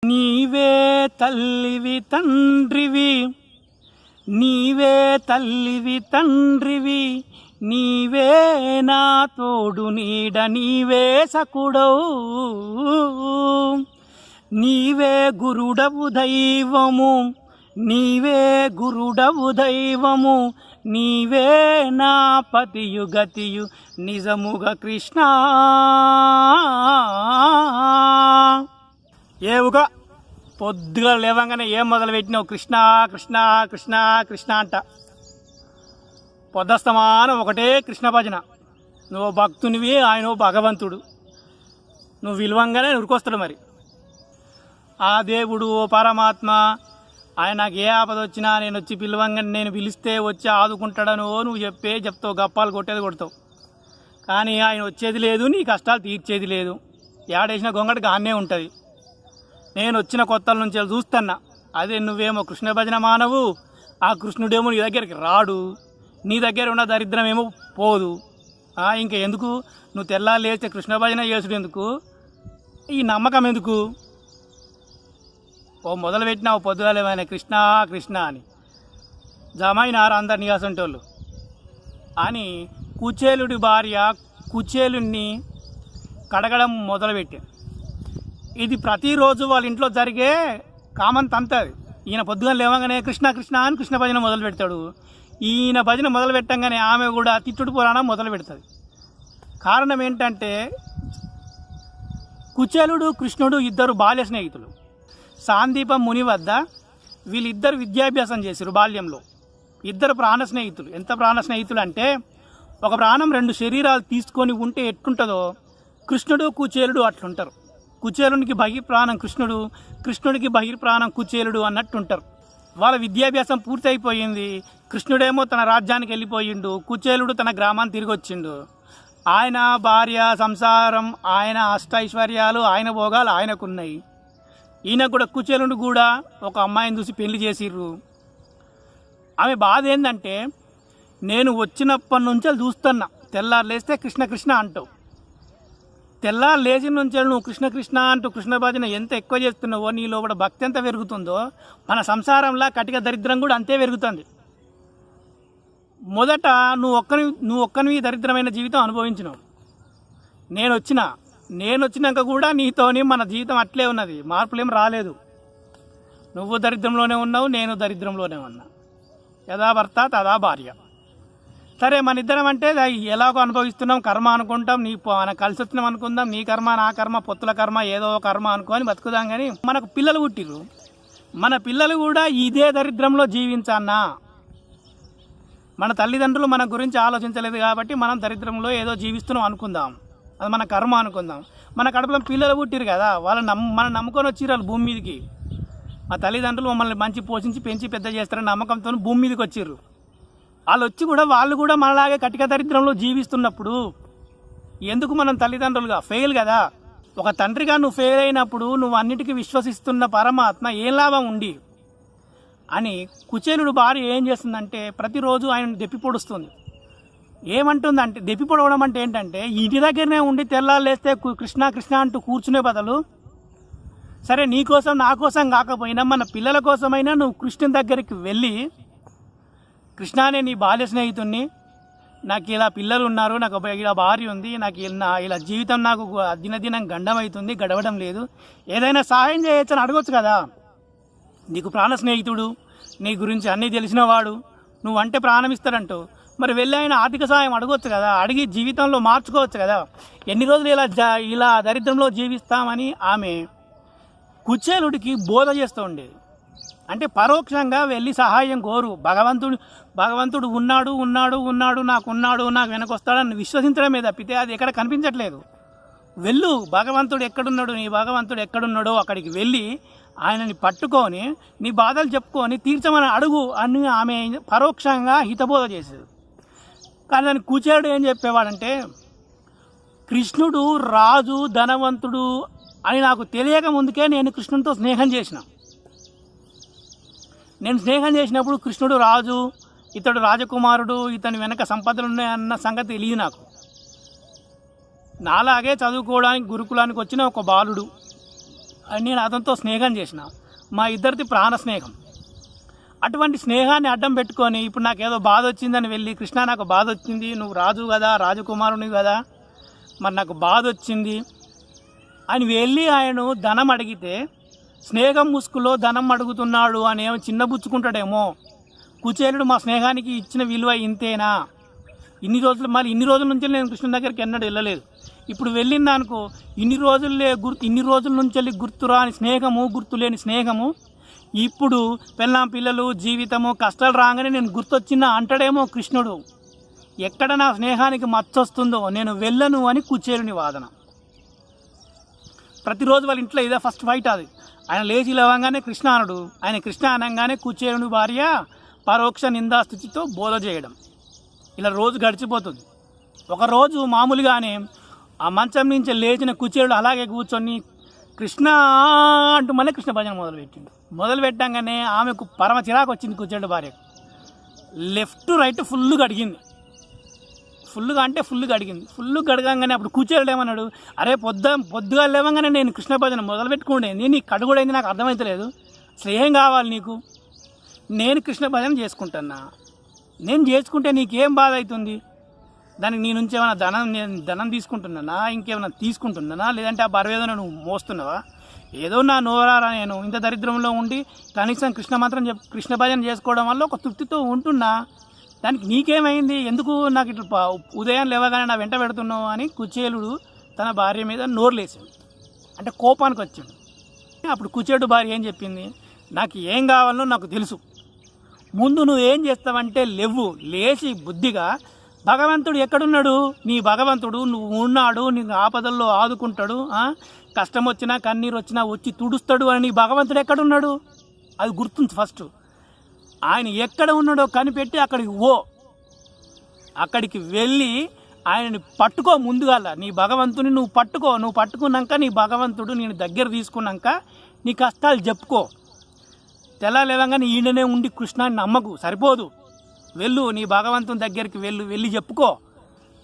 నీవే తల్లివి తండ్రివి, నీవే తల్లివి తండ్రివి, నీవే నా తోడు నీడ, నీవే సకుడవు, నీవే గురుడవు దైవము, నీవే గురుడవు దైవము, నీవే నా పతియు గతియు నిజముగా కృష్ణ. ఏవుగా పొద్దుగా లేవంగానే ఏం మొదలు పెట్టినావు? కృష్ణ కృష్ణ కృష్ణ కృష్ణ అంట. పొద్దస్తమానం ఒకటే కృష్ణ భజన. నువ్వు భక్తునివి, ఆయన భగవంతుడు. నువ్వు విలువంగానే ఉరికొస్తాడు. మరి ఆ దేవుడు ఓ పరమాత్మ ఆయన నాకు ఏ ఆపద వచ్చినా నేను వచ్చి పిలవంగానే, నేను పిలిస్తే వచ్చి ఆదుకుంటాడనో నువ్వు చెప్తావు, గప్పాలు కొట్టేది కొడతావు. కానీ ఆయన వచ్చేది లేదు, నీ కష్టాలు తీర్చేది లేదు. ఏడేసిన గొంగటికి ఆనే ఉంటుంది. నేను వచ్చిన కొత్తల నుంచి చూస్తున్నా. అదే నువ్వేమో కృష్ణ భజన మానవు, ఆ కృష్ణుడేమో నీ దగ్గరికి రాడు, నీ దగ్గర ఉన్న దరిద్రం ఏమో పోదు. ఇంకా ఎందుకు నువ్వు తెల్లారు లేస్తే కృష్ణ భజన చేసుడు ఎందుకు? ఈ నమ్మకం ఎందుకు? ఓ మొదలు పెట్టినావు పొద్దుగాలేమైనా కృష్ణ కృష్ణ అని. జమైనారు అందరు నివాసంటోళ్ళు అని కుచేలుడి భార్య కుచేలుని కడగడం మొదలుపెట్టాను. ఇది ప్రతిరోజు వాళ్ళ ఇంట్లో జరిగే కామన్ తంతది. ఈయన పొద్దుగా లేవగానే కృష్ణ కృష్ణ అని కృష్ణ భజన మొదలు పెడతాడు. ఈయన భజన మొదలు పెట్టంగానే ఆమె కూడా తిట్టుడు పురాణం మొదలు పెడుతుంది. కారణం ఏంటంటే కుచేలుడు కృష్ణుడు ఇద్దరు బాల్య స్నేహితులు. సాందీపం ముని వద్ద వీళ్ళిద్దరు విద్యాభ్యాసం చేశారు బాల్యంలో. ఇద్దరు ప్రాణ స్నేహితులు. ఎంత ప్రాణ స్నేహితులు అంటే, ఒక ప్రాణం రెండు శరీరాలు తీసుకొని ఉంటే ఎట్టుంటుందో కృష్ణుడు కుచేలుడు అట్లుంటారు. కుచేలునికి బహిర్ప్రాణం కృష్ణుడు, కృష్ణుడికి బహిర్ప్రాణం కుచేలుడు అన్నట్టుంటారు. వాళ్ళ విద్యాభ్యాసం పూర్తి అయిపోయింది. కృష్ణుడేమో తన రాజ్యానికి వెళ్ళిపోయిండు, కుచేలుడు తన గ్రామాన్ని తిరిగి వచ్చిండు. ఆయన భార్య, సంసారం, ఆయన అష్టైశ్వర్యాలు, ఆయన భోగాలు ఆయనకున్నాయి. ఈయన కూడా కుచేలుడు కూడా ఒక అమ్మాయిని చూసి పెళ్లి చేసిర్రు. ఆమె బాధ ఏంటంటే, నేను వచ్చినప్పటి నుంచే చూస్తున్నా, తెల్లారు లేస్తే కృష్ణ కృష్ణ అంటావు. తెల్లారు లేచిన నుంచి నువ్వు కృష్ణ కృష్ణ అంటూ కృష్ణ భజన ఎంత ఎక్కువ చేస్తున్నావో, నీ లోపల భక్తి ఎంత పెరుగుతుందో, మన సంసారంలో కటిక దరిద్రం కూడా అంతే పెరుగుతుంది. మొదట నువ్వు ఒక్కనివి దరిద్రమైన జీవితం అనుభవించినావు. నేను వచ్చినాక కూడా నీతోని మన జీవితం అట్లే ఉన్నది, మార్పులేం రాలేదు. నువ్వు దరిద్రంలోనే ఉన్నావు, నేను దరిద్రంలోనే ఉన్నా. యథా భర్త తదా భార్య. సరే, మన ఇద్దరం అంటే ఎలాగో అనుభవిస్తున్నాం, కర్మ అనుకుంటాం. మన కలిసి వచ్చినాం అనుకుందాం, నీ కర్మ నా కర్మ పొత్తుల కర్మ ఏదో కర్మ అనుకొని బతుకుదాం. కానీ మనకు పిల్లలు పుట్టిర్రు, మన పిల్లలు కూడా ఇదే దరిద్రంలో జీవించన్నా. మన తల్లిదండ్రులు మన గురించి ఆలోచించలేదు కాబట్టి మనం దరిద్రంలో ఏదో జీవిస్తున్నాం అనుకుందాం, అది మన కర్మ అనుకుందాం. మన కడుపులో పిల్లలు పుట్టిరు కదా, మనం నమ్ముకొని వచ్చిర్రు వాళ్ళు భూమి మీదకి. మా తల్లిదండ్రులు మమ్మల్ని మంచి పోషించి పెంచి పెద్ద చేస్తారని నమ్మకంతో భూమి మీదకి వచ్చిర్రు. వాళ్ళు కూడా మనలాగే కటిక దరిద్రంలో జీవిస్తున్నప్పుడు ఎందుకు మనం తల్లిదండ్రులుగా ఫెయిల్ కదా? ఒక తండ్రిగా నువ్వు ఫెయిల్ అయినప్పుడు నువ్వు అన్నిటికీ విశ్వసిస్తున్న పరమాత్మ ఏం లాభం ఉండి అని కుచేలుడు భార్య ఏం చేస్తుందంటే, ప్రతిరోజు ఆయన దెప్పి పొడుస్తుంది. ఏమంటుందంటే, దెప్పి పొడవడం అంటే ఏంటంటే, ఇంటి దగ్గరనే ఉండి తెల్లారు లేస్తే కృష్ణ కృష్ణ అంటూ కూర్చునే బదులు, సరే నీకోసం నా కోసం కాకపోయినా మన పిల్లల కోసమైనా నువ్వు కృష్ణుని దగ్గరికి వెళ్ళి, కృష్ణానే నీ బాల్య స్నేహితుడిని, నాకు ఇలా పిల్లలు ఉన్నారు, నాకు ఇలా భార్య ఉంది, నాకు ఇలా జీవితం నాకు దినదినం గండం గడవడం లేదు, ఏదైనా సహాయం చేయొచ్చని అడగొచ్చు కదా. నీకు ప్రాణ స్నేహితుడు, నీ గురించి అన్నీ తెలిసినవాడు, నువ్వంటే ప్రాణం ఇస్తాడంటూ మరి వెళ్ళి ఆయన ఆర్థిక సహాయం అడగొచ్చు కదా, అడిగి జీవితంలో మార్చుకోవచ్చు కదా. ఎన్ని రోజులు ఇలా దరిద్రంలో జీవిస్తామని ఆమె కుచేలుడికి బోధ చేస్తూ ఉండేది. అంటే పరోక్షంగా వెళ్ళి సహాయం కోరు. భగవంతుడు ఉన్నాడు నాకు వెనకొస్తాడని విశ్వసించడమే తప్పితే అది ఎక్కడ కనిపించట్లేదు. వెళ్ళు, భగవంతుడు ఎక్కడున్నాడు, నీ భగవంతుడు ఎక్కడున్నాడో అక్కడికి వెళ్ళి ఆయనని పట్టుకొని నీ బాధలు చెప్పుకొని తీర్చమని అడుగు అని ఆమె పరోక్షంగా హితబోధ చేసేది. కానీ దాని కుచేలుడు ఏం చెప్పేవాడంటే, కృష్ణుడు రాజు ధనవంతుడు అని నాకు తెలియక ముందుకే నేను కృష్ణునితో స్నేహం చేసిన. నేను స్నేహం చేసినప్పుడు కృష్ణుడు రాజు, ఇతడు రాజకుమారుడు, ఇతని వెనక సంపదలు ఉన్నాయన్న సంగతి తెలియదు నాకు. నాలాగే చదువుకోవడానికి గురుకులానికి వచ్చిన ఒక బాలుడు, నేను అతనితో స్నేహం చేసిన, మా ఇద్దరిది ప్రాణ స్నేహం. అటువంటి స్నేహాన్ని అడ్డం పెట్టుకొని ఇప్పుడు నాకేదో బాధ వచ్చిందని వెళ్ళి, కృష్ణ నాకు బాధ వచ్చింది, నువ్వు రాజు కదా, రాజకుమారుని కదా, మరి నాకు బాధ వచ్చింది అని వెళ్ళి ఆయన ధనం అడిగితే, స్నేహం ముసుగులో ధనం అడుగుతున్నాడు అని ఏమో చిన్నబుచ్చుకుంటాడేమో. కుచేలుడు మా స్నేహానికి ఇచ్చిన విలువ ఇంతేనా? ఇన్ని రోజుల నుంచి నేను కృష్ణ దగ్గరికి ఎన్నడూ వెళ్ళలేదు. ఇప్పుడు వెళ్ళిందనుకో, ఇన్ని రోజుల నుంచి వెళ్ళి గుర్తురాని స్నేహము, గుర్తులేని స్నేహము, ఇప్పుడు పెళ్ళాం పిల్లలు జీవితము కష్టాలు రాగానే నేను గుర్తొచ్చిన అంటాడేమో కృష్ణుడు. ఎక్కడ నా స్నేహానికి మచ్చొస్తుందో నేను వెళ్ళను అని కుచేలుని వాదన. ప్రతిరోజు వాళ్ళ ఇంట్లో ఇదే ఫస్ట్ ఫైట్. అది ఆయన లేచి లేవగానే కృష్ణ అనడు, ఆయన కృష్ణ అనగానే కుచేలుని భార్య పరోక్ష నిందాస్థితితో బోధ చేయడం. ఇలా రోజు గడిచిపోతుంది. ఒకరోజు మామూలుగానే ఆ మంచం నుంచి లేచిన కుచేలుడు అలాగే కూర్చొని కృష్ణ అంటూ మళ్ళీ కృష్ణ భజన మొదలు పెట్టంగానే ఆమెకు పరమ చిరాకు వచ్చింది. కుచేలుడు భార్యకు లెఫ్ట్ రైట్ ఫుల్గా అడిగింది. ఫుల్గా అడగంగానే అప్పుడు కుచేలుడు ఏమన్నాడు, అరే పొద్దుగా లేవగానే నేను కృష్ణ భజన మొదలు పెట్టుకుండేది, నీ కడుగుడైంది నాకు అర్థమవుతలేదు, అసలు ఏం కావాలి నీకు? నేను కృష్ణ భజన చేసుకుంటున్నా, నేను చేసుకుంటే నీకేం బాధ అవుతుంది? దానికి నీ నుంచి ఏమైనా ధనం తీసుకుంటున్నానా, ఇంకేమైనా తీసుకుంటున్నానా, లేదంటే ఆ బరువేదో నువ్వు మోస్తున్నావా? ఏదో నా నోరారా, నేను ఇంత దరిద్రంలో ఉండి కనీసం కృష్ణ భజన చేసుకోవడం వల్ల ఒక తృప్తితో ఉంటున్నా, దానికి నీకేమైంది? ఎందుకు నాకు ఇట్లా ఉదయం లేవగానే నా వెంట పెడుతున్నావు అని కుచేలుడు తన భార్య మీద నోరులేసాడు. అంటే కోపానికి వచ్చాడు. అప్పుడు కుచేలుడు భార్య ఏం చెప్పింది, నాకు ఏం కావాలో నాకు తెలుసు, ముందు నువ్వు ఏం చేస్తావంటే లేచి బుద్ధిగా భగవంతుడు ఎక్కడున్నాడు? నీ భగవంతుడు నువ్వు ఉన్నాడు, నీకు ఆపదల్లో ఆదుకుంటాడు, కష్టం వచ్చినా కన్నీరు వచ్చినా వచ్చి తుడుస్తాడు అని నీ భగవంతుడు ఎక్కడున్నాడు? అది గుర్తుంది ఫస్ట్. ఆయన ఎక్కడ ఉన్నాడో కనిపెట్టి అక్కడికి వెళ్ళి ఆయనని పట్టుకో. ముందుగాల నీ భగవంతుని నువ్వు పట్టుకున్నాక నీ భగవంతుడు నేను దగ్గర తీసుకున్నాక నీ కష్టాలు చెప్పుకో. తెల్లలేవంగా నీ ఈయననే ఉండి కృష్ణాన్ని నమ్మకు, సరిపోదు. నీ భగవంతుని దగ్గరికి వెళ్ళి చెప్పుకో,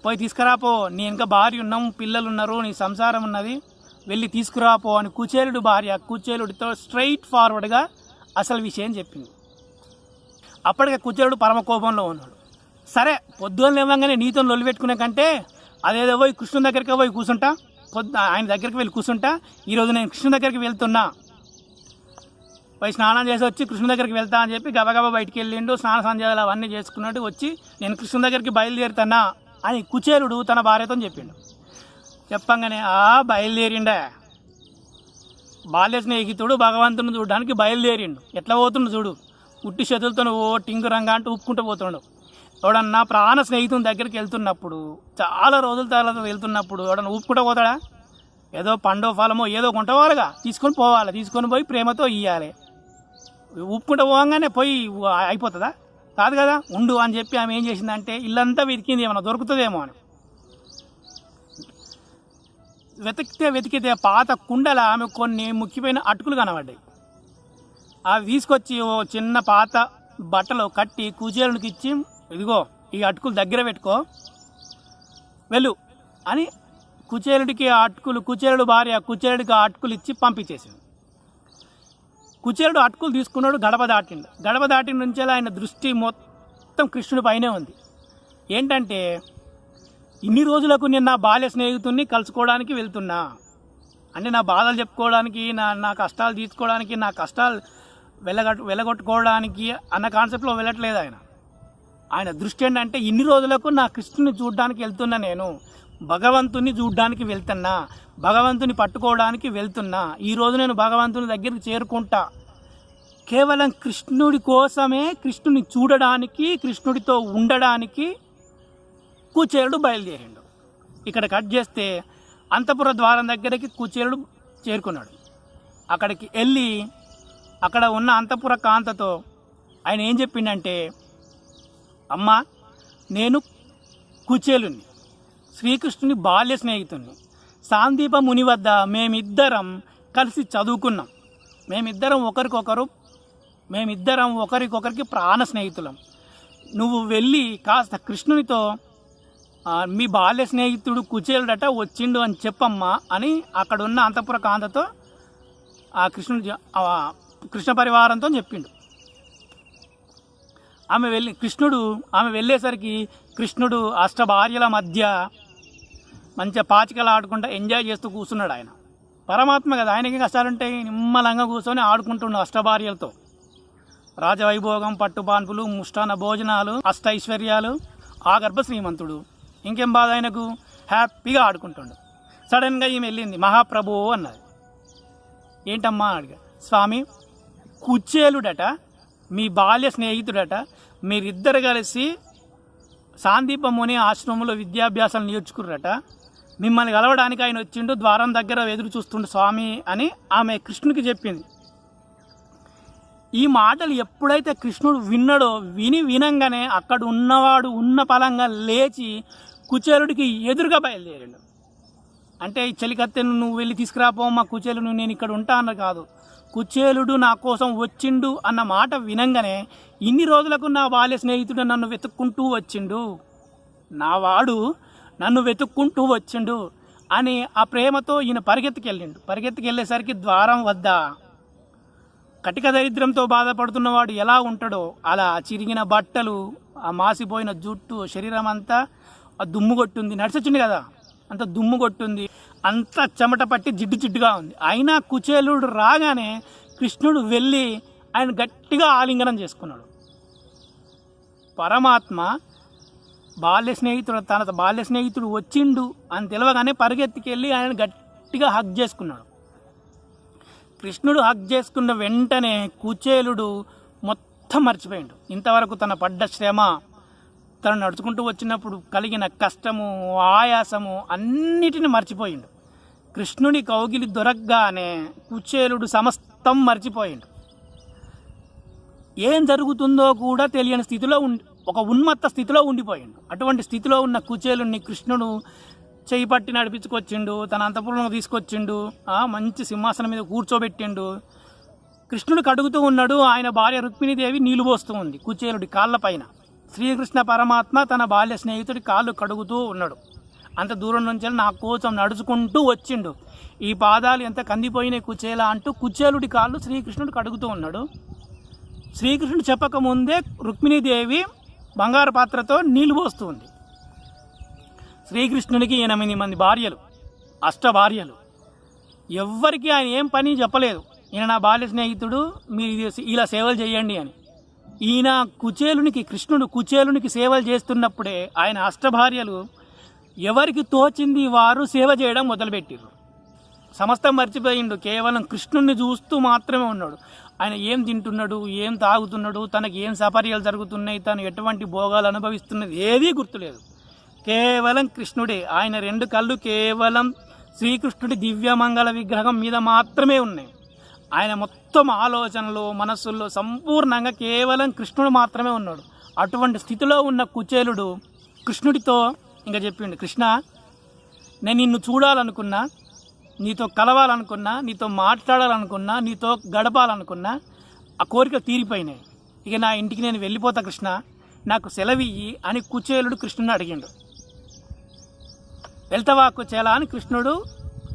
పోయి తీసుకురాపో, నీ ఇంకా భార్య ఉన్నాం, పిల్లలు ఉన్నారు, నీ సంసారం ఉన్నది, వెళ్ళి తీసుకురాపో అని కుచేలుడు భార్య కుచేలుడితో స్ట్రైట్ ఫార్వర్డ్గా అసలు విషయం చెప్పింది. అప్పటికే కుచేలుడు పరమ కోపంలో ఉన్నాడు. సరే, పొద్దున్న లేవగానే నీతో లొల్లి పెట్టుకునే కంటే అదేదో పోయి కృష్ణుని దగ్గరికి పోయి కూర్చుంటా, ఆయన దగ్గరికి వెళ్ళి కూర్చుంటా, ఈరోజు నేను కృష్ణుని దగ్గరికి వెళ్తున్నా, పోయి స్నానం చేసి వచ్చి కృష్ణుని దగ్గరికి వెళ్తా అని చెప్పి గబగబా బయటికి వెళ్ళిండు. స్నాన సంధ్యాలు అవన్నీ చేసుకున్నట్టు వచ్చి నేను కృష్ణుని దగ్గరికి బయలుదేరుతున్నా అని కుచేలుడు తన భార్యతో చెప్పిండు. చెప్పంగానే బయలుదేరిండా, బాల్య స్నేహితుడు భగవంతుని చూడడానికి బయలుదేరిండు. ఎట్లా పోతుండు చూడు, ఉట్టి చేతులతో టింగు రంగా అంటూ ఊపుకుంటూ పోతుండు. ఎవడన్నా ప్రాణ స్నేహితుని దగ్గరికి వెళ్తున్నప్పుడు, చాలా రోజుల తర్వాత వెళ్తున్నప్పుడు ఎవడన్నా ఊపుకుంటూ పోతాడా? ఏదో పండో ఫలమో ఏదో కొంటవాలుగా తీసుకొని పోయి ప్రేమతో ఇయ్యాలి. ఊపుకుంటూ పోగానే పోయి అయిపోతుందా? కాదు కదా. ఉండు అని చెప్పి ఆమె ఏం చేసిందంటే ఇల్లంతా వెతికింది, ఏమైనా దొరుకుతుందేమో అని. వెతికితే పాత కుండల ఆమె కొన్ని ముఖ్యమైన అటుకులు కనబడ్డాయి. అవి తీసుకొచ్చి ఓ చిన్న పాత బట్టలో కట్టి కుచేలునికి ఇచ్చి, ఇదిగో ఈ అటుకులు దగ్గర పెట్టుకో, అని కుచేలుడు భార్య కుచేలుడికి ఆ అటుకులు ఇచ్చి పంపించేసాడు. కుచేలుడు అటుకులు తీసుకున్నాడు, గడప దాటిన నుంచి ఆయన దృష్టి మొత్తం కృష్ణుడి పైనే ఉంది. ఏంటంటే ఇన్ని రోజులకు నేను నా బాల్య స్నేహితుడిని కలుసుకోవడానికి వెళ్తున్నా, అంటే నా బాధలు చెప్పుకోవడానికి, నా కష్టాలు తీర్చుకోవడానికి, నా కష్టాలు వెళ్ళగొట్టుకోవడానికి అన్న కాన్సెప్ట్లో వెళ్ళట్లేదు ఆయన దృష్టి ఏంటంటే ఇన్ని రోజులకు నా కృష్ణుని చూడడానికి వెళ్తున్నా, నేను భగవంతుని చూడ్డానికి వెళ్తున్నా, భగవంతుని పట్టుకోవడానికి వెళ్తున్నా, ఈరోజు నేను భగవంతుని దగ్గరికి చేరుకుంటా, కేవలం కృష్ణుడి కోసమే, కృష్ణుని చూడడానికి, కృష్ణుడితో ఉండడానికి కుచేలుడు బయలుదేరిండు. ఇక్కడ కట్ చేస్తే అంతఃపుర ద్వారం దగ్గరికి కుచేలుడు చేరుకున్నాడు. అక్కడికి వెళ్ళి అక్కడ ఉన్న అంతఃపుర కాంతతో ఆయన ఏం చెప్పిండంటే, అమ్మా, నేను కుచేలుని, శ్రీకృష్ణుని బాల్య స్నేహితుడిని, సాందీప ముని వద్ద మేమిద్దరం కలిసి చదువుకున్నాం, మేమిద్దరం ఒకరికొకరికి ప్రాణ స్నేహితులం. నువ్వు వెళ్ళి కాస్త కృష్ణునితో మీ బాల్య స్నేహితుడు కుచేలుడట వచ్చిండు అని చెప్పమ్మా అని అక్కడున్న అంతఃపుర కాంతతో ఆ కృష్ణ పరివారంతో చెప్పిండు. ఆమె వెళ్ళేసరికి కృష్ణుడు అష్టభార్యల మధ్య మంచిగా పాచికలు ఆడుకుంటూ ఎంజాయ్ చేస్తూ కూర్చున్నాడు. ఆయన పరమాత్మ కదా, ఆయనకి కష్టాలుంటాయి. నిమ్మలంగా కూర్చొని ఆడుకుంటున్నాడు అష్టభార్యలతో. రాజవైభోగం, పట్టుపాన్పులు, ముష్టాన భోజనాలు, అష్ట ఐశ్వర్యాలు, ఆగర్భ శ్రీమంతుడు. ఇంకేం బాధ ఆయనకు? హ్యాపీగా ఆడుకుంటుండు. సడన్గా ఈమె వెళ్ళింది, మహాప్రభు అన్నది. ఏంటమ్మా అడిగా. స్వామి, కుచేలుడట మీ బాల్య స్నేహితుడట, మీరిద్దరు కలిసి సాందీపముని ఆశ్రమంలో విద్యాభ్యాసాలు నేర్చుకుర్రట, మిమ్మల్ని కలవడానికి ఆయన వచ్చిండు, ద్వారం దగ్గర ఎదురు చూస్తుండు స్వామి అని ఆమె కృష్ణుడికి చెప్పింది. ఈ మాటలు ఎప్పుడైతే కృష్ణుడు విన్నాడో, వినంగానే అక్కడ ఉన్నవాడు ఉన్న పలంగా లేచి కుచేలుడికి ఎదురుగా బయలుదేరాడు. అంటే ఈ చెలికత్తెను నువ్వు వెళ్ళి తీసుకురాపో మా కుచేలుడు, నేను ఇక్కడ ఉంటా అన్న కాదు, కుచేలుడు నా కోసం వచ్చిండు అన్న మాట వినంగానే, ఇన్ని రోజులకు నా బాల్య స్నేహితుడు నన్ను వెతుక్కుంటూ వచ్చిండు, నా వాడు నన్ను వెతుక్కుంటూ వచ్చిండు అని ఆ ప్రేమతో ఈయన పరిగెత్తుకెళ్ళేసరికి ద్వారం వద్ద కటిక దరిద్రంతో బాధపడుతున్నవాడు ఎలా ఉంటాడో అలా చిరిగిన బట్టలు, ఆ మాసిపోయిన జుట్టు, శరీరం అంతా ఆ దుమ్ము కొట్టుంది. నడిచొచ్చింది కదా, అంత దుమ్ము కొట్టుంది, అంత చెమట పట్టి జిడ్డుగా ఉంది. అయినా కుచేలుడు రాగానే కృష్ణుడు వెళ్ళి ఆయన గట్టిగా ఆలింగనం చేసుకున్నాడు. పరమాత్మ తన బాల్య స్నేహితుడు వచ్చిండు అని తెలియగానే పరిగెత్తికెళ్ళి ఆయన గట్టిగా హగ్ చేసుకున్నాడు. కృష్ణుడు హగ్ చేసుకున్న వెంటనే కుచేలుడు మొత్తం మర్చిపోయిండు. ఇంతవరకు తన పడ్డ శ్రమ, తను నడుచుకుంటూ వచ్చినప్పుడు కలిగిన కష్టము, ఆయాసము అన్నిటిని మర్చిపోయిండు. కృష్ణుని కౌగిలి దొరకగానే కుచేలుడు సమస్తం మర్చిపోయిండు. ఏం జరుగుతుందో కూడా తెలియని స్థితిలో ఒక ఉన్మత్త స్థితిలో ఉండిపోయిండు. అటువంటి స్థితిలో ఉన్న కుచేలుడిని కృష్ణుడు చేయి పట్టి నడిపించుకొచ్చిండు, తన అంతఃపురంలో తీసుకొచ్చిండు, మంచి సింహాసనం మీద కూర్చోబెట్టిండు. కృష్ణుడు కడుగుతూ ఉన్నాడు, ఆయన భార్య రుక్మిణీదేవి నీళ్లు పోస్తూ ఉంది కుచేలుడి కాళ్ళ పైన. శ్రీకృష్ణ పరమాత్మ తన బాల్య స్నేహితుడి కాళ్ళు కడుగుతూ ఉన్నాడు. అంత దూరం నుంచి నా కోసం నడుచుకుంటూ వచ్చిండు. ఈ పాదాలు ఎంత కందిపోయినాయి కుచేల అంటూ కుచేలుడి కాళ్ళు శ్రీకృష్ణుడు కడుగుతూ ఉన్నాడు. శ్రీకృష్ణుడు చెప్పకముందే రుక్మిణీదేవి బంగారు పాత్రతో నీళ్లు పోస్తూ ఉంది. శ్రీకృష్ణుడికి 8 మంది భార్యలు, అష్టభార్యలు. ఎవ్వరికి ఆయన ఏం పని చెప్పలేదు, ఈయన నా బాల్య స్నేహితుడు, మీరు ఇలా సేవలు చేయండి అని. ఈయన కృష్ణుడు కుచేలునికి సేవలు చేస్తున్నప్పుడే ఆయన అష్టభార్యలు ఎవరికి తోచింది వారు సేవ చేయడం మొదలుపెట్టారు. సమస్తం మర్చిపోయిండు, కేవలం కృష్ణుడిని చూస్తూ మాత్రమే ఉన్నాడు. ఆయన ఏం తింటున్నాడు, ఏం తాగుతున్నాడు, తనకి ఏం సపర్యాలు జరుగుతున్నాయి, తను ఎటువంటి భోగాలు అనుభవిస్తున్నది ఏదీ గుర్తులేదు. కేవలం కృష్ణుడే. ఆయన 2 కళ్ళు కేవలం శ్రీకృష్ణుడి దివ్యమంగళ విగ్రహం మీద మాత్రమే ఉన్నాయి. ఆయన మొత్తం ఆలోచనలు, మనస్సుల్లో సంపూర్ణంగా కేవలం కృష్ణుడు మాత్రమే ఉన్నాడు. అటువంటి స్థితిలో ఉన్న కుచేలుడు కృష్ణుడితో ఇంకా చెప్పిండు, కృష్ణ, నేను నిన్ను చూడాలనుకున్నా, నీతో కలవాలనుకున్నా, నీతో మాట్లాడాలనుకున్నా, నీతో గడపాలనుకున్నా, ఆ కోరికలు తీరిపోయినాయి. ఇక నా ఇంటికి నేను వెళ్ళిపోతా కృష్ణ, నాకు సెలవియ్యి అని కుచేలుడు కృష్ణుని అడిగిండు. వెళ్తావా కుచేల అని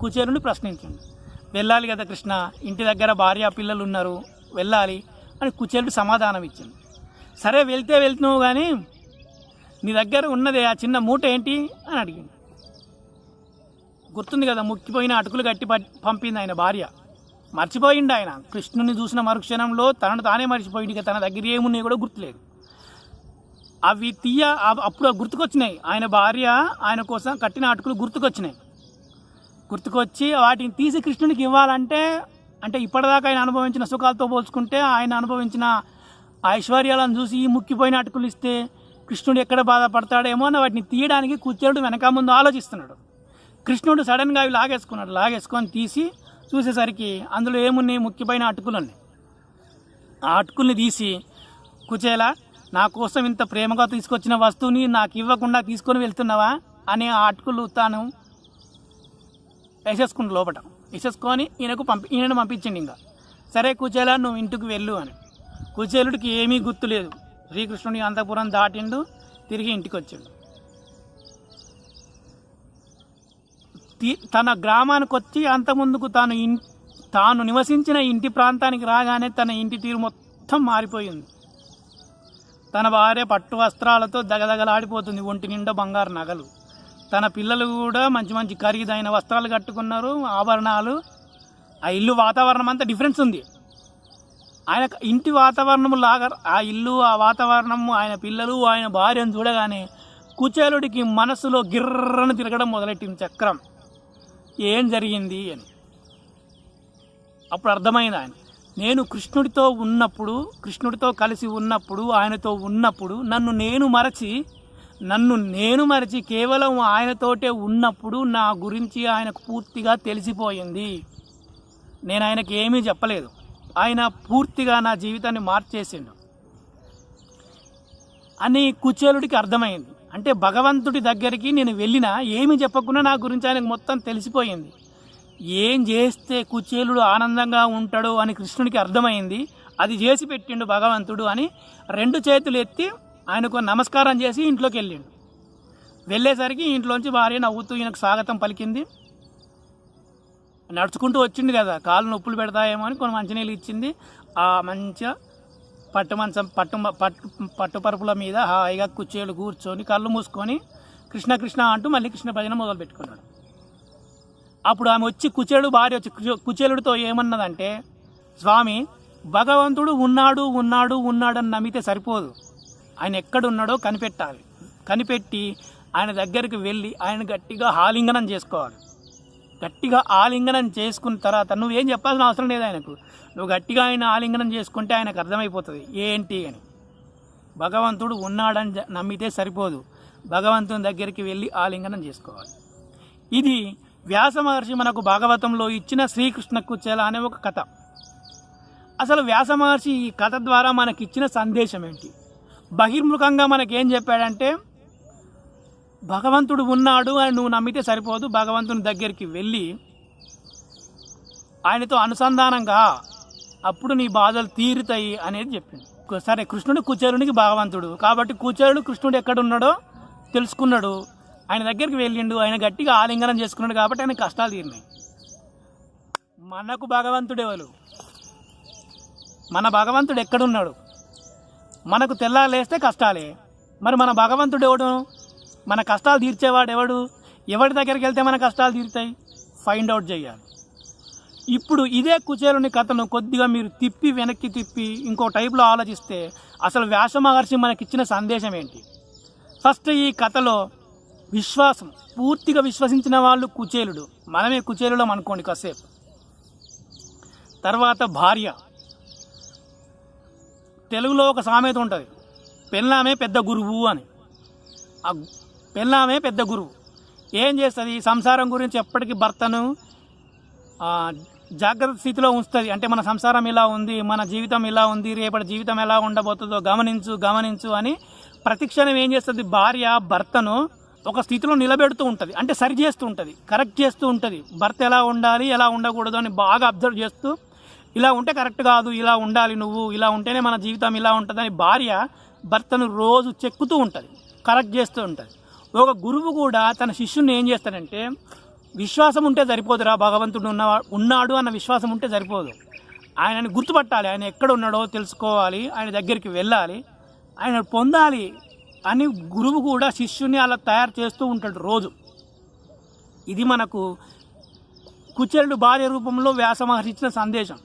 కుచేలుని ప్రశ్నించిండు. వెళ్ళాలి కదా కృష్ణ, ఇంటి దగ్గర భార్య పిల్లలు ఉన్నారు, వెళ్ళాలి అని కుచేలుడు సమాధానం ఇచ్చింది. సరే వెళ్తున్నావు కానీ నీ దగ్గర ఉన్నదే ఆ చిన్న మూట ఏంటి అని అడిగింది. గుర్తుంది కదా, ముక్కిపోయిన అటుకులు గట్టి పంపింది ఆయన భార్య. మర్చిపోయిండు ఆయన. కృష్ణుని చూసిన మరుక్షణంలో తనను తానే మర్చిపోయింది. ఇక తన దగ్గర ఏమున్నాయి కూడా గుర్తులేదు. అవి అప్పుడు గుర్తుకొచ్చినాయి. ఆయన భార్య ఆయన కోసం కట్టిన అటుకులు గుర్తుకొచ్చి వాటిని తీసి కృష్ణునికి ఇవ్వాలంటే, అంటే ఇప్పటిదాకా ఆయన అనుభవించిన సుఖాలతో పోల్చుకుంటే ఆయన అనుభవించిన ఐశ్వర్యాలను చూసి ఈ ముక్కిపోయిన అటుకులు ఇస్తే కృష్ణుడు ఎక్కడ బాధపడతాడేమో అని వాటిని తీయడానికి కుచేలుడు వెనక ముందు ఆలోచిస్తున్నాడు. కృష్ణుడు సడన్గా అవి లాగేసుకొని తీసి చూసేసరికి అందులో ఏమున్నాయి, ముక్కిపోయిన అటుకులు. ఆ అటుకుల్ని తీసి, కుచేల, నా కోసం ఇంత ప్రేమగా తీసుకొచ్చిన వస్తువుని నాకు ఇవ్వకుండా తీసుకొని వెళ్తున్నావా అని ఆ అటుకులు తాను వేసేసుకొని ఈయనను పంపించిండు. ఇంకా సరే కుచేల, నువ్వు ఇంటికి వెళ్ళు అని. కుచేలుడికి ఏమీ గుర్తులేదు. శ్రీకృష్ణుడి అంతఃపురం దాటిండు, తిరిగి ఇంటికి వచ్చాడు. తన గ్రామానికి వచ్చి అంతకుముందుకు తాను తాను నివసించిన ఇంటి ప్రాంతానికి రాగానే తన ఇంటి తీరు మొత్తం మారిపోయింది. తన భార్య పట్టు వస్త్రాలతో దగదగలాడిపోతుంది, ఒంటి నిండా బంగారు నగలు. తన పిల్లలు కూడా మంచి మంచి ఖరీదైన వస్త్రాలు కట్టుకున్నారు, ఆభరణాలు. ఆ ఇల్లు వాతావరణం అంతా డిఫరెన్స్ ఉంది. ఆయన ఇంటి వాతావరణం లాగా ఆ ఇల్లు, ఆ వాతావరణం, ఆయన పిల్లలు, ఆయన భార్యను చూడగానే కుచేలుడికి మనసులో గిర్రను తిరగడం మొదలెట్టింది చక్రం. ఏం జరిగింది అని అప్పుడు అర్థమైంది. ఆయన నేను కృష్ణుడితో ఉన్నప్పుడు, కృష్ణుడితో కలిసి ఉన్నప్పుడు, ఆయనతో ఉన్నప్పుడు నన్ను నేను మరచి కేవలం ఆయనతోటే ఉన్నప్పుడు నా గురించి ఆయనకు పూర్తిగా తెలిసిపోయింది. నేను ఆయనకి ఏమీ చెప్పలేదు, ఆయన పూర్తిగా నా జీవితాన్ని మార్చేసిండు అని కుచేలుడికి అర్థమైంది. అంటే భగవంతుడి దగ్గరికి నేను వెళ్ళినా ఏమి చెప్పకుండా నా గురించి ఆయనకు మొత్తం తెలిసిపోయింది. ఏం చేస్తే కుచేలుడు ఆనందంగా ఉంటాడో అని కృష్ణుడికి అర్థమైంది. అది చేసి పెట్టిండు భగవంతుడు అని 2 చేతులు ఎత్తి ఆయనకు నమస్కారం చేసి ఇంట్లోకి వెళ్ళిండు. వెళ్ళేసరికి ఇంట్లోంచి భార్య నవ్వుతూ ఈయనకు స్వాగతం పలికింది. నడుచుకుంటూ వచ్చింది కదా, కాళ్ళు నొప్పులు పెడతాయేమో అని కొన్ని మంచినీళ్ళు ఇచ్చింది. ఆ మంచిగా పట్టుపరుపుల మీద హాయిగా కుచేలు కూర్చొని కళ్ళు మూసుకొని కృష్ణ కృష్ణ అంటూ మళ్ళీ కృష్ణ భజన మొదలు పెట్టుకున్నాడు. అప్పుడు ఆమె వచ్చి భార్య వచ్చి కుచేలుడితో ఏమన్నదంటే, స్వామి, భగవంతుడు ఉన్నాడు అని నమ్మితే సరిపోదు, ఆయన ఎక్కడున్నాడో కనిపెట్టాలి. కనిపెట్టి ఆయన దగ్గరికి వెళ్ళి ఆయన గట్టిగా ఆలింగనం చేసుకోవాలి. గట్టిగా ఆలింగనం చేసుకున్న తర్వాత నువ్వేం చెప్పాల్సిన అవసరం లేదు ఆయనకు. నువ్వు గట్టిగా ఆయన ఆలింగనం చేసుకుంటే ఆయనకు అర్థమైపోతుంది ఏంటి అని. భగవంతుడు ఉన్నాడని నమ్మితే సరిపోదు, భగవంతుని దగ్గరికి వెళ్ళి ఆలింగనం చేసుకోవాలి. ఇది వ్యాస మహర్షి మనకు భాగవతంలో ఇచ్చిన శ్రీకృష్ణ కుచేల అనే ఒక కథ. అసలు వ్యాస మహర్షి ఈ కథ ద్వారా మనకిచ్చిన సందేశం ఏంటి? బహిర్ముఖంగా మనకేం చెప్పాడంటే, భగవంతుడు ఉన్నాడు అని నువ్వు నమ్మితే సరిపోదు, భగవంతుని దగ్గరికి వెళ్ళి ఆయనతో అనుసంధానంగా అప్పుడు నీ బాధలు తీరుతాయి అనేది చెప్పింది. సరే, కృష్ణుడు కుచేలునికి భగవంతుడు కాబట్టి కుచేలుడు కృష్ణుడు ఎక్కడున్నాడో తెలుసుకున్నాడు, ఆయన దగ్గరికి వెళ్ళిండు, ఆయన గట్టిగా ఆలింగనం చేసుకున్నాడు కాబట్టి ఆయన కష్టాలు తీరినాయి. మనకు భగవంతుడు ఎవరు? మన భగవంతుడు ఎక్కడున్నాడు? మనకు తెల్లాలేస్తే కష్టాలే. మరి మన భగవంతుడు ఎవడు? మన కష్టాలు తీర్చేవాడు ఎవడు? ఎవరి దగ్గరికి వెళ్తే మన కష్టాలు తీరుతాయి? ఫైండ్ అవుట్ చేయాలి. ఇప్పుడు ఇదే కుచేలుని కథను కొద్దిగా మీరు వెనక్కి తిప్పి ఇంకో టైప్లో ఆలోచిస్తే అసలు వ్యాస మహర్షి మనకిచ్చిన సందేశం ఏంటి? ఫస్ట్ ఈ కథలో విశ్వాసం, పూర్తిగా విశ్వసించిన వాళ్ళు కుచేలుడు, మనమే కుచేలులం అనుకోండి కాసేపు. తర్వాత భార్య. తెలుగులో ఒక సామెత ఉంటుంది, పెళ్ళామే పెద్ద గురువు అని. ఆ పెళ్ళామే పెద్ద గురువు ఏం చేస్తుంది? సంసారం గురించి ఎప్పటికీ భర్తను జాగ్రత్త స్థితిలో ఉంచుతుంది. అంటే మన సంసారం ఇలా ఉంది, మన జీవితం ఇలా ఉంది, రేపటి జీవితం ఎలా ఉండబోతుందో గమనించు అని ప్రతిక్షణం ఏం చేస్తుంది? భార్య భర్తను ఒక స్థితిలో నిలబెడుతూ ఉంటుంది, అంటే సరి చేస్తూ ఉంటుంది, కరెక్ట్ చేస్తూ ఉంటుంది. భర్త ఎలా ఉండాలి, ఎలా ఉండకూడదు అని బాగా అబ్జర్వ్ చేస్తూ, ఇలా ఉంటే కరెక్ట్ కాదు, ఇలా ఉండాలి, నువ్వు ఇలా ఉంటేనే మన జీవితం ఇలా ఉంటుందని భార్య భర్తను రోజు చెక్కుతూ ఉంటుంది, కరెక్ట్ చేస్తూ ఉంటుంది. ఒక గురువు కూడా తన శిష్యుని ఏం చేస్తాడంటే, విశ్వాసం ఉంటే సరిపోదురా, భగవంతుడు ఉన్నాడు అన్న విశ్వాసం ఉంటే సరిపోదు, ఆయనని గుర్తుపట్టాలి, ఆయన ఎక్కడ ఉన్నాడో తెలుసుకోవాలి, ఆయన దగ్గరికి వెళ్ళాలి, ఆయన పొందాలి అని గురువు కూడా శిష్యుని అలా తయారు చేస్తూ ఉంటాడు రోజు. ఇది మనకు కుచేలుడు భార్య రూపంలో వ్యాస మహర్షి ఇచ్చిన సందేశం.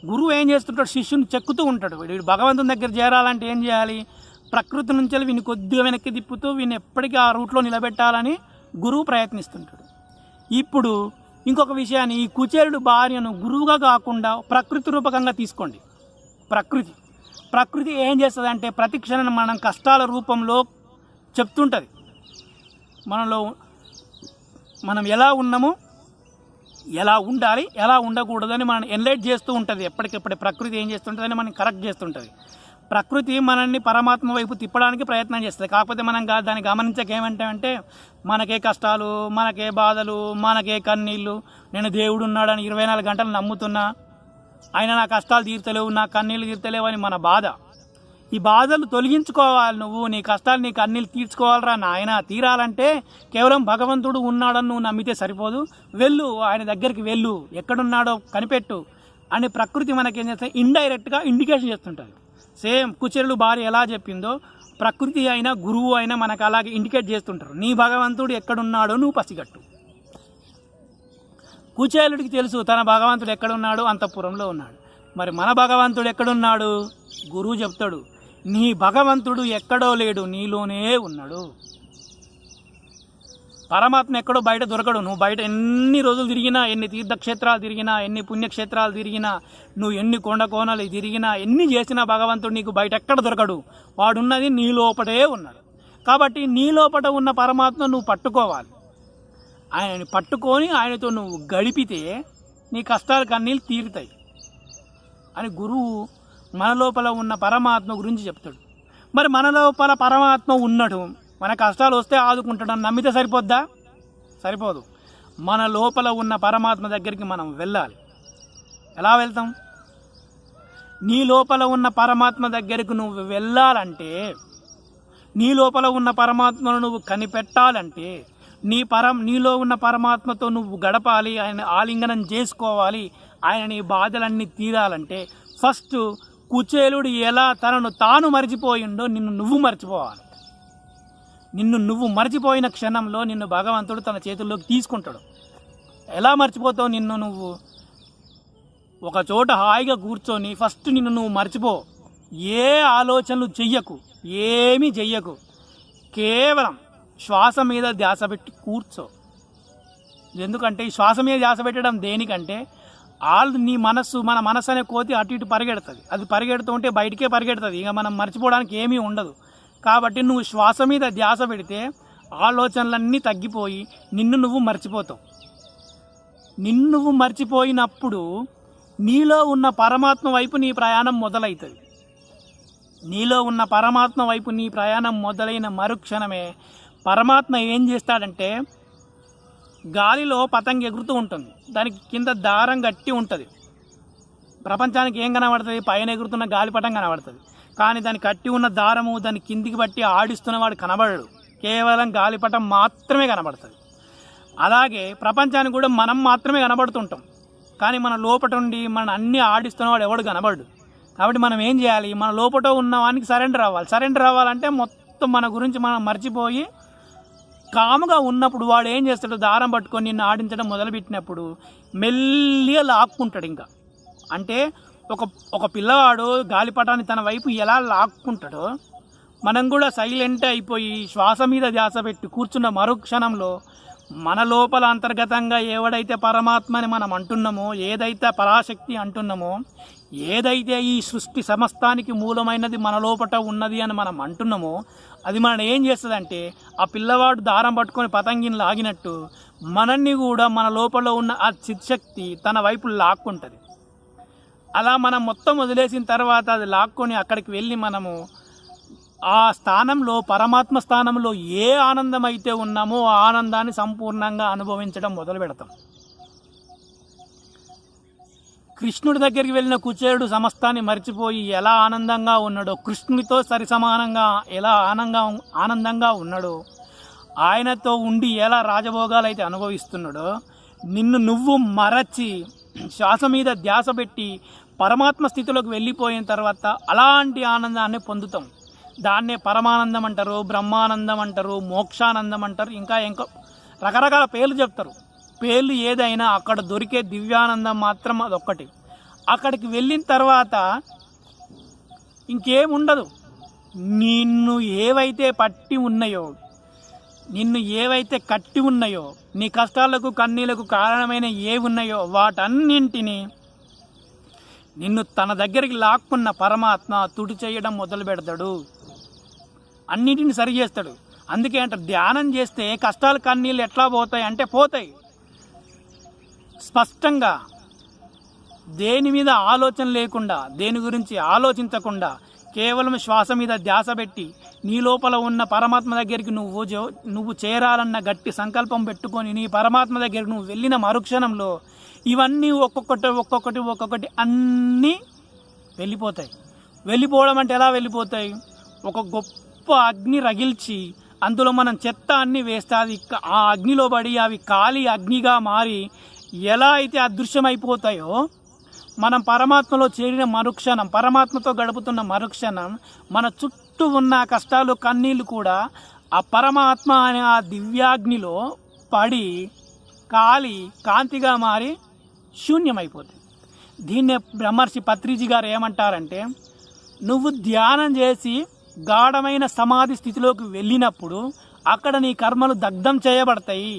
గురువు ఏం చేస్తుంటాడు? శిష్యుని చెక్కుతూ ఉంటాడు. వీడు భగవంతుని దగ్గర చేరాలంటే ఏం చేయాలి? ప్రకృతి నుంచి వీని కొద్దిగా వెనక్కి తిప్పుతూ వీని ఎప్పటికీ ఆ రూట్లో నిలబెట్టాలని గురువు ప్రయత్నిస్తుంటాడు. ఇప్పుడు ఇంకొక విషయాన్ని, ఈ కుచేలుడు భార్యను గురువుగా కాకుండా ప్రకృతి రూపకంగా తీసుకోండి. ప్రకృతి ఏం చేస్తుంది అంటే ప్రతి క్షణం మనం కష్టాల రూపంలో చెప్తుంటుంది. మనం ఎలా ఉన్నామో, ఎలా ఉండాలి, ఎలా ఉండకూడదని మనం ఎన్లైట్ చేస్తూ ఉంటుంది. ఎప్పటికెప్పుడే ప్రకృతి ఏం చేస్తుంటుందని మనం కరెక్ట్ చేస్తుంటుంది. ప్రకృతి మనల్ని పరమాత్మ వైపు తిప్పడానికి ప్రయత్నం చేస్తుంది. కాకపోతే మనం దాన్ని గమనించకేమంటే మనకే కష్టాలు, మనకే బాధలు, మనకే కన్నీళ్ళు. నేను దేవుడు ఉన్నాడని 24 గంటలు నమ్ముతున్నా, ఆయన నా కష్టాలు తీర్చలేవు, నా కన్నీళ్ళు తీర్చలేవు అని మన బాధ. ఈ బాధలు తొలగించుకోవాలి, నువ్వు నీ కష్టాలు నీ కన్నీళ్ళు తీర్చుకోవాలరా నాయన. తీరాలంటే కేవలం భగవంతుడు ఉన్నాడని నువ్వు నమ్మితే సరిపోదు. వెళ్ళు, ఆయన దగ్గరికి వెళ్ళు, ఎక్కడున్నాడో కనిపెట్టు అని ప్రకృతి మనకేం చేస్తుంది, ఇండైరెక్ట్గా ఇండికేషన్ చేస్తుంటుంది. సేమ్ కుచేలుడు భార్య ఎలా చెప్పిందో ప్రకృతి అయినా గురువు అయినా మనకు అలాగే ఇండికేట్ చేస్తుంటారు. నీ భగవంతుడు ఎక్కడున్నాడో నువ్వు పసిగట్టు. కుచేలుడికి తెలుసు తన భగవంతుడు ఎక్కడున్నాడు, అంతఃపురంలో ఉన్నాడు. మరి మన భగవంతుడు ఎక్కడున్నాడు? గురువు చెప్తాడు, నీ భగవంతుడు ఎక్కడో లేడు, నీలోనే ఉన్నాడు. పరమాత్మ ఎక్కడో బయట దొరకడు. నువ్వు బయట ఎన్ని రోజులు తిరిగినా, ఎన్ని తీర్థక్షేత్రాలు తిరిగినా, ఎన్ని పుణ్యక్షేత్రాలు తిరిగినా, నువ్వు ఎన్ని కొండ కోణాలు తిరిగినా, ఎన్ని చేసినా భగవంతుడు నీకు బయట ఎక్కడ దొరకడు. వాడున్నది నీ లోపటే ఉన్నాడు. కాబట్టి నీ లోపట ఉన్న పరమాత్మ నువ్వు పట్టుకోవాలి. ఆయనని పట్టుకొని ఆయనతో నువ్వు గడిపితే నీ కష్టాలు కన్నీళ్ళు తీరుతాయి అని గురువు మన లోపల ఉన్న పరమాత్మ గురించి చెప్తాడు. మరి మన లోపల పరమాత్మ ఉన్నాడు, మన కష్టాలు వస్తే ఆదుకుంటాడని నమ్మితే సరిపోద్దా? సరిపోదు. మన లోపల ఉన్న పరమాత్మ దగ్గరికి మనం వెళ్ళాలి. ఎలా వెళ్తాం? నీ లోపల ఉన్న పరమాత్మ దగ్గరికి నువ్వు వెళ్ళాలంటే, నీ లోపల ఉన్న పరమాత్మను నువ్వు కనిపెట్టాలంటే, నీలో ఉన్న పరమాత్మతో నువ్వు గడపాలి, ఆయన ఆలింగనం చేసుకోవాలి, ఆయన నీ బాధలన్నీ తీరాలంటే ఫస్ట్ కుచేలుడు ఎలా తనను తాను మర్చిపోయిండో నిన్ను నువ్వు మర్చిపోవాలి. నిన్ను నువ్వు మర్చిపోయిన క్షణంలో నిన్ను భగవంతుడు తన చేతుల్లోకి తీసుకుంటాడు. ఎలా మర్చిపోతావు? నిన్ను నువ్వు ఒక చోట హాయిగా కూర్చొని ఫస్ట్ నిన్ను నువ్వు మర్చిపో. ఏ ఆలోచనలు చెయ్యకు, ఏమీ చెయ్యకు, కేవలం శ్వాస మీద ధ్యాస పెట్టి కూర్చో. ఎందుకంటే ఈ శ్వాస మీద ధ్యాస పెట్టడం దేనికంటే, నీ మనస్సు, మన మనస్సు అనే కోతి అటు ఇటు పరిగెడుతుంది. అది పరిగెడుతూ ఉంటే బయటికే పరిగెడుతుంది, ఇక మనం మర్చిపోవడానికి ఏమీ ఉండదు. కాబట్టి నువ్వు శ్వాస మీద ధ్యాస పెడితే ఆలోచనలన్నీ తగ్గిపోయి నిన్ను నువ్వు మర్చిపోతావు. నిన్ను నువ్వు మర్చిపోయినప్పుడు నీలో ఉన్న పరమాత్మ వైపు నీ ప్రయాణం మొదలవుతుంది. నీలో ఉన్న పరమాత్మ వైపు నీ ప్రయాణం మొదలైన మరుక్షణమే పరమాత్మ ఏం చేస్తాడంటే, గాలిలో పతంగి ఎగురుతూ ఉంటుంది, దానికి కింద దారం గట్టి ఉంటుంది. ప్రపంచానికి ఏం కనబడుతుంది? పైన ఎగురుతున్న గాలిపటం కనబడుతుంది. కానీ దాన్ని కట్టి ఉన్న దారము దాన్ని కిందికి బట్టి ఆడిస్తున్నవాడు కనబడడు, కేవలం గాలిపటం మాత్రమే కనబడుతుంది. అలాగే ప్రపంచానికి కూడా మనం మాత్రమే కనబడుతుంటాం, కానీ మన లోపట ఉండి మన అన్నీ ఆడిస్తున్నవాడు ఎవడు కనబడు. కాబట్టి మనం ఏం చేయాలి? మన లోపట ఉన్న వానికి సరెండర్ అవ్వాలి. సరెండర్ అవ్వాలంటే మొత్తం మన గురించి మనం మర్చిపోయి కాముగా ఉన్నప్పుడు వాడు ఏం చేస్తాడు? దారం పట్టుకొని నిన్ను ఆడించడం మొదలుపెట్టినప్పుడు మెల్లిగా లాక్కుంటాడు. ఇంకా అంటే ఒక పిల్లవాడు గాలిపటాన్ని తన వైపు ఎలా లాక్కుంటాడో, మనం కూడా సైలెంట్ అయిపోయి శ్వాస మీద ధ్యాస పెట్టి కూర్చున్న మరుక్షణంలో మన లోపల అంతర్గతంగా ఎవడైతే పరమాత్మని మనం అంటున్నామో, ఏదైతే పరాశక్తి అంటున్నామో, ఏదైతే ఈ సృష్టి సమస్తానికి మూలమైనది మన లోపల ఉన్నది అని మనం అంటున్నామో, అది మనం ఏం చేస్తుందంటే, ఆ పిల్లవాడు దారం పట్టుకొని పతంగిని లాగినట్టు మనల్ని కూడా మన లోపల ఉన్న ఆ చిత్శక్తి తన వైపు లాక్కుంటుంది. అలా మనం మొత్తం వదిలేసిన తర్వాత అది లాక్కొని అక్కడికి వెళ్ళి మనము ఆ స్థానంలో, పరమాత్మ స్థానంలో ఏ ఆనందం అయితే ఉన్నామో ఆ ఆనందాన్ని సంపూర్ణంగా అనుభవించడం మొదలు పెడతాం. కృష్ణుడి దగ్గరికి వెళ్ళిన కుచేలుడు సమస్తాన్ని మర్చిపోయి ఎలా ఆనందంగా ఉన్నాడో, కృష్ణుడితో సరిసమానంగా ఎలా ఆనందంగా ఉన్నాడో, ఆయనతో ఉండి ఎలా రాజభోగాలు అయితే అనుభవిస్తున్నాడో, నిన్ను నువ్వు మరచి శ్వాస మీద ధ్యాస పెట్టి పరమాత్మ స్థితిలోకి వెళ్ళిపోయిన తర్వాత అలాంటి ఆనందాన్ని పొందుతాం. దాన్నే పరమానందం అంటారు, బ్రహ్మానందం అంటారు, మోక్షానందం అంటారు, ఇంకా రకరకాల పేర్లు చెప్తారు. పేర్లు ఏదైనా అక్కడ దొరికే దివ్యానందం మాత్రం అదొక్కటి. అక్కడికి వెళ్ళిన తర్వాత ఇంకేముండదు. నిన్ను ఏవైతే పట్టి ఉన్నాయో, నిన్ను ఏవైతే కట్టి ఉన్నాయో, నీ కష్టాలకు కన్నీలకు కారణమైన ఏవి ఉన్నాయో వాటన్నింటినీ నిన్ను తన దగ్గరికి లాక్కున్న పరమాత్మ తుడి చేయడం మొదలు పెడతాడు, అన్నిటిని సరి చేస్తాడు. అందుకే అంటారు, ధ్యానం చేస్తే కష్టాలు కన్నీళ్ళు ఎట్లా పోతాయి అంటే పోతాయి. స్పష్టంగా దేని మీద ఆలోచన లేకుండా, దేని గురించి ఆలోచించకుండా కేవలం శ్వాస మీద ధ్యాస పెట్టి నీ లోపల ఉన్న పరమాత్మ దగ్గరికి నువ్వు చేరాలన్న గట్టి సంకల్పం పెట్టుకొని నీ పరమాత్మ దగ్గరికి నువ్వు వెళ్ళిన మరుక్షణంలో ఇవన్నీ ఒక్కొక్కటి అన్నీ వెళ్ళిపోతాయి. వెళ్ళిపోవడం అంటే ఎలా వెళ్ళిపోతాయి? ఒక గొప్ప అగ్ని రగిల్చి అందులో మనం చెత్త అన్ని వేస్తే అది ఆ అగ్నిలో పడి అవి కాలి అగ్నిగా మారి ఎలా అయితే అదృశ్యమైపోతాయో, మనం పరమాత్మలో చేరిన మరుక్షణం, పరమాత్మతో గడుపుతున్న మరుక్షణం మన చుట్టూ ఉన్న కష్టాలు కన్నీళ్ళు కూడా ఆ పరమాత్మ అనే ఆ దివ్యాగ్నిలో పడి కాలి కాంతిగా మారి శూన్యమైపోతుంది. దీన్నే బ్రహ్మర్షి పత్రిజీ గారు ఏమంటారంటే, నువ్వు ధ్యానం చేసి గాఢమైన సమాధి స్థితిలోకి వెళ్ళినప్పుడు అక్కడ నీ కర్మలు దగ్ధం చేయబడతాయి.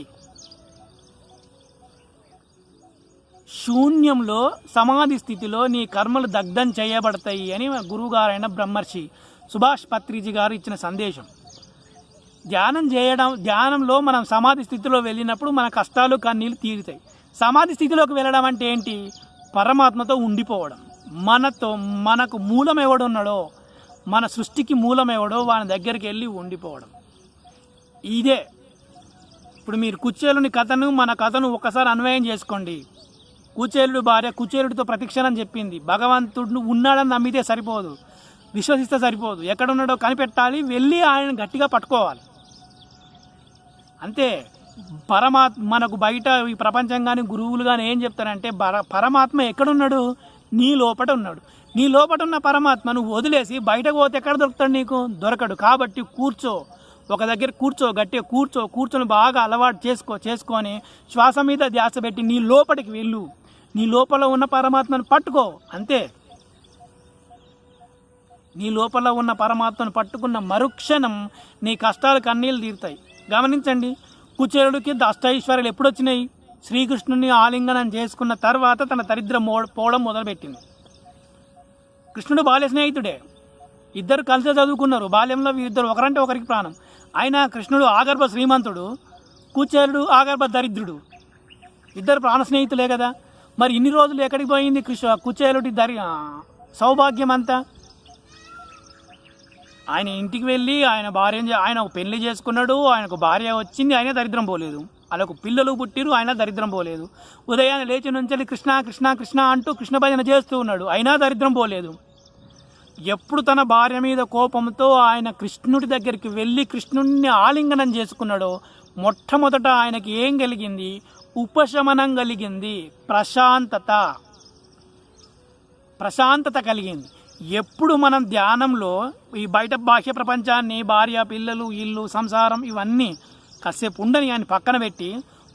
శూన్యంలో సమాధి స్థితిలో నీ కర్మలు దగ్ధం చేయబడతాయి అని గురువుగారైన బ్రహ్మర్షి సుభాష్ పత్రిజీ గారు ఇచ్చిన సందేశం. ధ్యానంలో మనం సమాధి స్థితిలో వెళ్ళినప్పుడు మన కష్టాలు కన్నీళ్ళు తీరుతాయి. సమాధి స్థితిలోకి వెళ్ళడం అంటే ఏంటి? పరమాత్మతో ఉండిపోవడం. మనకు మూలం ఎవడున్నాడో, మన సృష్టికి మూలం ఎవడో వాని దగ్గరికి వెళ్ళి ఉండిపోవడం. ఇదే ఇప్పుడు మీరు కుచేలుని కథను మన కథను ఒకసారి అన్వయం చేసుకోండి. కుచేలుడు భార్య కుచేలుడితో ప్రతిక్షణం చెప్పింది, భగవంతుడు ఉన్నాడని నమ్మితే సరిపోదు, విశ్వసిస్తే సరిపోదు, ఎక్కడున్నాడో కనిపెట్టాలి, వెళ్ళి ఆయన గట్టిగా పట్టుకోవాలి. అంతే. మనకు బయట ఈ ప్రపంచం కానీ గురువులు కానీ ఏం చెప్తారంటే, పరమాత్మ ఎక్కడున్నాడు? నీ లోపట ఉన్నాడు. నీ లోపట ఉన్న పరమాత్మ నువ్వు వదిలేసి బయటకు పోతే ఎక్కడ దొరుకుతాడు? నీకు దొరకడు. కాబట్టి కూర్చో, ఒక దగ్గర కూర్చో, గట్టిగా కూర్చొని బాగా అలవాటు చేసుకొని శ్వాస మీద ధ్యాస పెట్టి నీ లోపలికి వెళ్ళు, నీ లోపల ఉన్న పరమాత్మను పట్టుకో. అంతే. నీ లోపల ఉన్న పరమాత్మను పట్టుకున్న మరుక్షణం నీ కష్టాలు కన్నీళ్ళు తీరుతాయి. గమనించండి, కుచేలుడికి అష్టైశ్వర్యాలు ఎప్పుడు వచ్చినాయి? శ్రీకృష్ణుని ఆలింగనం చేసుకున్న తర్వాత తన దరిద్రం పోవడం మొదలుపెట్టింది. కృష్ణుడు బాల్య స్నేహితుడే, ఇద్దరు కలిసి చదువుకున్నారు. బాల్యంలో వీరిద్దరు ఒకరంటే ఒకరికి ప్రాణం. అయినా కృష్ణుడు ఆగర్భ శ్రీమంతుడు, కుచేలుడు ఆగర్భ దరిద్రుడు, ఇద్దరు ప్రాణ స్నేహితులే కదా. మరి ఇన్ని రోజులు ఎక్కడికి పోయింది కుచేలుడి సౌభాగ్యం అంతా? ఆయన ఇంటికి వెళ్ళి ఆయన పెళ్లి చేసుకున్నాడు, ఆయనకు భార్య వచ్చింది, ఆయన దరిద్రం పోలేదు. వాళ్ళకు పిల్లలు పుట్టిరు, ఆయన దరిద్రం పోలేదు. ఉదయాన్నే లేచి నుంచి కృష్ణ కృష్ణ కృష్ణ అంటూ కృష్ణ భజన చేస్తూ ఉన్నాడు, అయినా దరిద్రం పోలేదు. ఎప్పుడు తన భార్య మీద కోపంతో ఆయన కృష్ణుడి దగ్గరికి వెళ్ళి కృష్ణుడిని ఆలింగనం చేసుకున్నాడో మొట్టమొదట ఆయనకి ఏం కలిగింది? ఉపశమనం కలిగింది, ప్రశాంతత కలిగింది. ఎప్పుడు మనం ధ్యానంలో ఈ బయట బాహ్య ప్రపంచాన్ని, భార్య పిల్లలు ఇల్లు సంసారం ఇవన్నీ కాసేపు ఉండని ఆయన పక్కన పెట్టి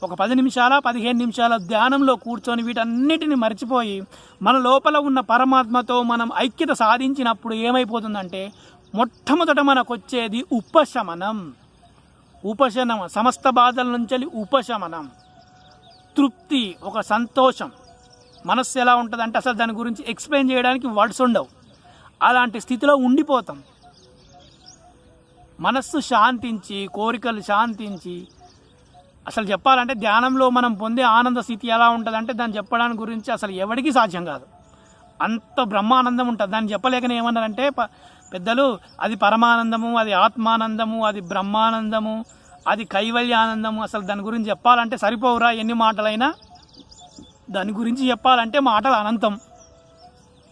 ఒక 10 నిమిషాల 15 నిమిషాల ధ్యానంలో కూర్చొని వీటన్నిటిని మర్చిపోయి మన లోపల ఉన్న పరమాత్మతో మనం ఐక్యత సాధించినప్పుడు ఏమైపోతుందంటే, మొట్టమొదట మనకు వచ్చేది ఉపశమనం. సమస్త బాధల నుంచి ఉపశమనం, తృప్తి, ఒక సంతోషం. మనస్సు ఎలా ఉంటుందంటే అసలు దాని గురించి ఎక్స్ప్లెయిన్ చేయడానికి వర్డ్స్ ఉండవు. అలాంటి స్థితిలో ఉండిపోతాం. మనస్సు శాంతించి, కోరికలు శాంతించి, అసలు చెప్పాలంటే ధ్యానంలో మనం పొందే ఆనంద స్థితి ఎలా ఉంటుందంటే దాన్ని చెప్పడానికి గురించి అసలు ఎవరికీ సాధ్యం కాదు. అంత బ్రహ్మానందం ఉంటుంది. దాన్ని చెప్పలేకనే ఏమన్నారంటే పెద్దలు, అది పరమానందము, అది ఆత్మానందము, అది బ్రహ్మానందము, అది కైవల్యానందము. అసలు దాని గురించి చెప్పాలంటే సరిపోవురా ఎన్ని మాటలైనా. దాని గురించి చెప్పాలంటే మాటలు అనంతం.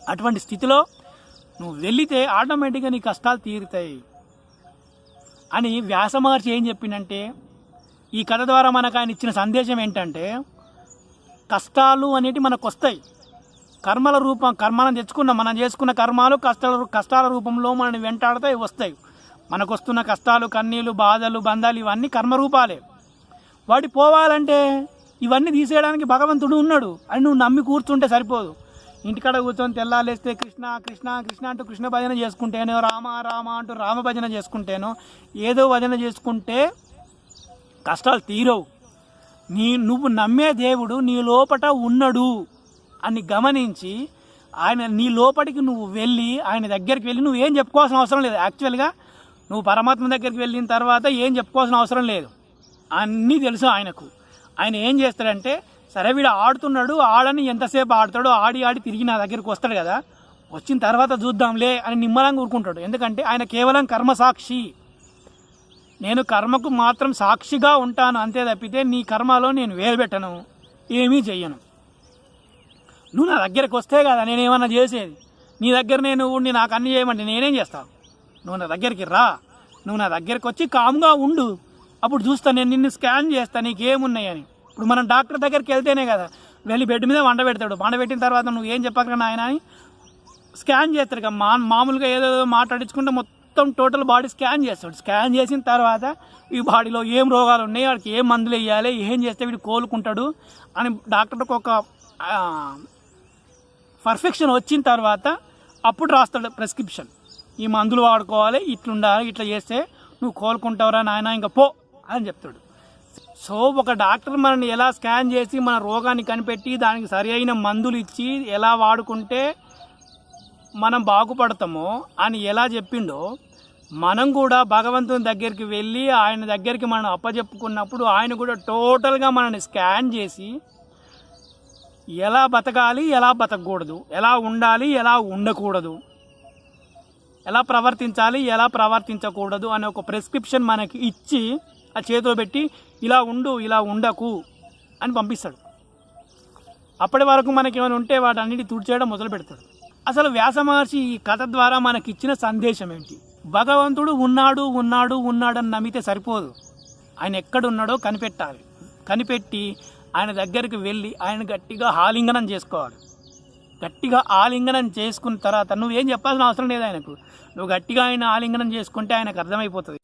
అటువంటి స్థితిలో నువ్వు వెళితే ఆటోమేటిక్గా నీ కష్టాలు తీరుతాయి అని వ్యాస మహర్షి ఏం చెప్పిందంటే, ఈ కథ ద్వారా మనకు ఆయన ఇచ్చిన సందేశం ఏంటంటే, కష్టాలు అనేటివి మనకు వస్తాయి. మనం చేసుకున్న కర్మాలు కష్టాల రూపంలో మనని వెంటాడుతాయి, వస్తాయి. మనకు వస్తున్న కష్టాలు కన్నీళ్ళు బాధలు బంధాలు ఇవన్నీ కర్మరూపాలే. వాటి పోవాలంటే ఇవన్నీ తీసేయడానికి భగవంతుడు ఉన్నాడు అని నువ్వు నమ్మి కూర్చుంటే సరిపోదు. ఇంటికాడ కూర్చొని తెల్లాలేస్తే కృష్ణ కృష్ణ కృష్ణ అంటూ కృష్ణ భజన చేసుకుంటేనో, రామ రామ అంటూ రామ భజన చేసుకుంటేనో, ఏదో భజన చేసుకుంటే కష్టాలు తీరవు. నువ్వు నమ్మే దేవుడు నీ లోపట ఉన్నాడు అని గమనించి ఆయన నీ లోపలికి నువ్వు వెళ్ళి ఆయన దగ్గరికి వెళ్ళి నువ్వేం చెప్పుకోవాల్సిన అవసరం లేదు. యాక్చువల్గా నువ్వు పరమాత్మ దగ్గరికి వెళ్ళిన తర్వాత ఏం చెప్పుకోవాల్సిన అవసరం లేదు, అన్నీ తెలుసు ఆయనకు. ఆయన ఏం చేస్తాడంటే, సరే వీడు ఆడుతున్నాడు, ఆడని ఎంతసేపు ఆడతాడో ఆడి తిరిగి నా దగ్గరికి వస్తాడు కదా, వచ్చిన తర్వాత చూద్దాంలే అని నిమ్మలంగా ఊరుకుంటాడు. ఎందుకంటే ఆయన కేవలం కర్మసాక్షి. నేను కర్మకు మాత్రం సాక్షిగా ఉంటాను అంతే తప్పితే నీ కర్మలో నేను వేలు పెట్టను, ఏమీ చెయ్యను. నువ్వు నా దగ్గరికి వస్తే కదా నేనేమన్నా చేసేది. నీ దగ్గర నేను ఉండి నాకు అన్ని చేయమంటే నేనేం చేస్తాను? నువ్వు నా దగ్గరికి రా, నువ్వు నా దగ్గరికి వచ్చి కామ్గా ఉండు, అప్పుడు చూస్తాను నేను నిన్ను స్కాన్ చేస్తాను నీకేమున్నాయని. ఇప్పుడు మనం డాక్టర్ దగ్గరికి వెళ్తేనే కదా వెళ్ళి బెడ్ మీద వండ పెడతాడు, వండ పెట్టిన తర్వాత నువ్వు ఏం చెప్పక నాయన అని స్కాన్ చేస్తాడు కదా. మామూలుగా ఏదో మాట్లాడించుకుంటే మొత్తం టోటల్ బాడీ స్కాన్ చేస్తాడు. స్కాన్ చేసిన తర్వాత ఈ బాడీలో ఏం రోగాలు ఉన్నాయి, వాడికి ఏం మందులు వేయాలి, ఏం చేస్తే వీడు కోలుకుంటాడు అని డాక్టర్కి ఒక పర్ఫెక్షన్ వచ్చిన తర్వాత అప్పుడు రాస్తాడు ప్రిస్క్రిప్షన్. ఈ మందులు వాడుకోవాలి, ఇట్లుండాలి, ఇట్లా చేస్తే నువ్వు కోలుకుంటావురా నాయన ఇంకా పో అని చెప్తాడు. సో ఒక డాక్టర్ మనల్ని ఎలా స్కాన్ చేసి మన రోగాన్ని కనిపెట్టి దానికి సరి అయిన మందులు ఇచ్చి ఎలా వాడుకుంటే మనం బాగుపడతామో అని ఎలా చెప్పిండో, మనం కూడా భగవంతుని దగ్గరికి వెళ్ళి ఆయన దగ్గరికి మనం అప్పచెప్పుకున్నప్పుడు ఆయన కూడా టోటల్గా మనల్ని స్కాన్ చేసి ఎలా బతకాలి, ఎలా బతకూడదు, ఎలా ఉండాలి, ఎలా ఉండకూడదు, ఎలా ప్రవర్తించాలి, ఎలా ప్రవర్తించకూడదు అనే ఒక ప్రిస్క్రిప్షన్ మనకి ఇచ్చి ఆ చేతిలో పెట్టి ఇలా ఉండు, ఇలా ఉండకు అని పంపిస్తాడు. అప్పటి వరకు మనకి ఏమైనా ఉంటే వాటన్నిటి తుడిచేయడం మొదలు పెడతాడు. అసలు వ్యాస మహర్షి ఈ కథ ద్వారా మనకిచ్చిన సందేశం ఏంటి? భగవంతుడు ఉన్నాడు ఉన్నాడు ఉన్నాడని నమ్మితే సరిపోదు, ఆయన ఎక్కడున్నాడో కనిపెట్టాలి. కనిపెట్టి ఆయన దగ్గరికి వెళ్ళి ఆయన గట్టిగా ఆలింగనం చేసుకోవాలి. గట్టిగా ఆలింగనం చేసుకున్న తర్వాత నువ్వేం చెప్పాల్సిన అవసరం లేదు ఆయనకు. నువ్వు గట్టిగా ఆయన ఆలింగనం చేసుకుంటే ఆయనకు అర్థమైపోతుంది.